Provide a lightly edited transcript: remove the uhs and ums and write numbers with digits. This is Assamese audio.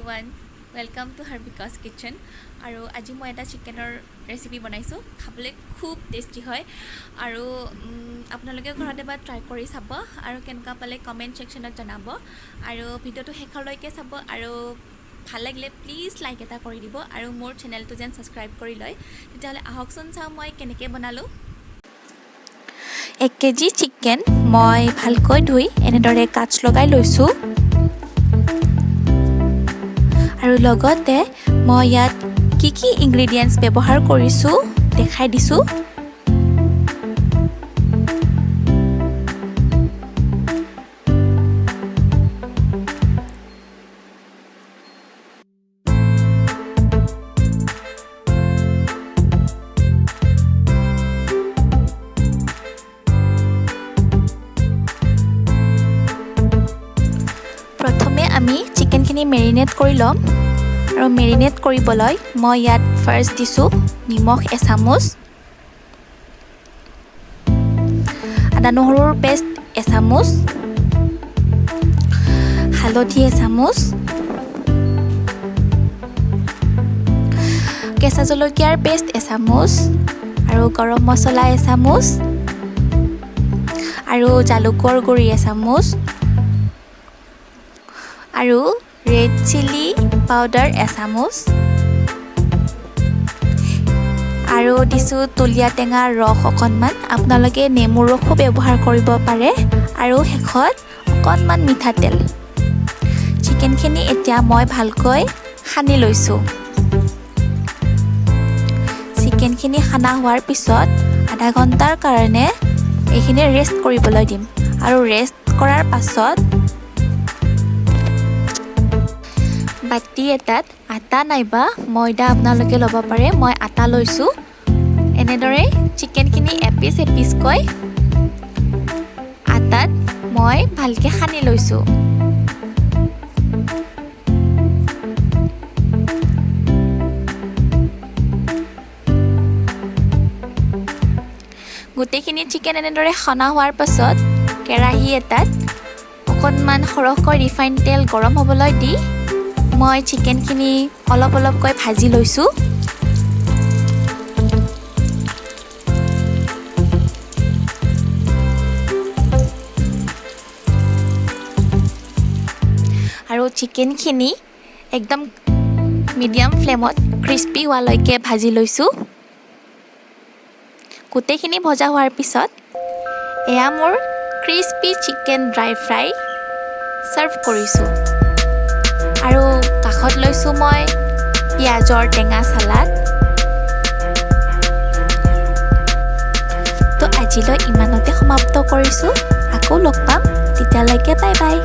everyone, welcome to Harbika's Kitchen. আৰু আজি মই এটা চিকেনৰ ৰেচিপি বনাইছোঁ খাবলৈ খুব টেষ্টি হয় আৰু আপোনালোকে ঘৰত এবাৰ ট্ৰাই কৰি চাব আৰু কেনেকুৱা পালে কমেণ্ট ছেকশ্যনত জনাব আৰু ভিডিঅ'টো শেষলৈকে চাব আৰু ভাল লাগিলে প্লিজ লাইক এটা কৰি দিব আৰু মোৰ চেনেলটো যেন ছাবস্ক্ৰাইব কৰি লয় তেতিয়াহ'লে আহকচোন চাওঁ মই কেনেকৈ বনালোঁ 1 কেজি চিকেন মই ভালকৈ ধুই এনেদৰে কাচ লগাই লৈছোঁ আৰু লগতে মই ইয়াত কি ইনগ্ৰেডিয়েন্টছ ব্যৱহাৰ কৰিছোঁ দেখাই দিছোঁ প্ৰথমে আমি চিকেনখিনি মেৰিনেট কৰি ল'ম আৰু মেৰিনেট কৰিবলৈ মই ইয়াত ফাৰ্ষ্ট দিছোঁ নিমখ এচামুচ আদা নহৰুৰ পেষ্ট এচামুচ হালধি এচামুচ কেঁচা জলকীয়াৰ পেষ্ট এচামুচ আৰু গৰম মছলা এচামুচ আৰু জালুকৰ গুড়ি এচামুচ আৰু ৰেড চিলি পাউডাৰ এচামুচ আৰু দিছোঁ তুলীয়া টেঙাৰ ৰস অকণমান আপোনালোকে নেমুৰ ৰসো ব্যৱহাৰ কৰিব পাৰে আৰু শেষত অকণমান মিঠাতেল চিকেনখিনি এতিয়া মই ভালকৈ সানি লৈছোঁ চিকেনখিনি সানা হোৱাৰ পিছত আধা ঘণ্টাৰ কাৰণে এইখিনি ৰেষ্ট কৰিবলৈ দিম আৰু ৰেষ্ট কৰাৰ পাছত বাটি এটাত আটা নাইবা ময়দা আপোনালোকে ল'ব পাৰে মই আটা লৈছোঁ এনেদৰে চিকেনখিনি এপিচ এপিচকৈ আটাত মই ভালকৈ সানি লৈছোঁ গোটেইখিনি চিকেন এনেদৰে সনা হোৱাৰ পাছত কেৰাহী এটাত অকণমান সৰহকৈ ৰিফাইন তেল গৰম হ'বলৈ দি মই চিকেনখিনি অলপ অলপকৈ ভাজি লৈছোঁ আৰু চিকেনখিনি একদম মিডিয়াম ফ্লেমত ক্ৰিস্পি হোৱালৈকে ভাজি লৈছোঁ গোটেইখিনি ভজা হোৱাৰ পিছত এয়া মোৰ crispy chicken dry fry serve কৰিছোঁ আৰু কাষত লৈছোঁ মই পিঁয়াজৰ টেঙা চালাড তো আজিলৈ ইমানতে সমাপ্ত কৰিছোঁ আকৌ লগ পাম তেতিয়ালৈকে বাই বাই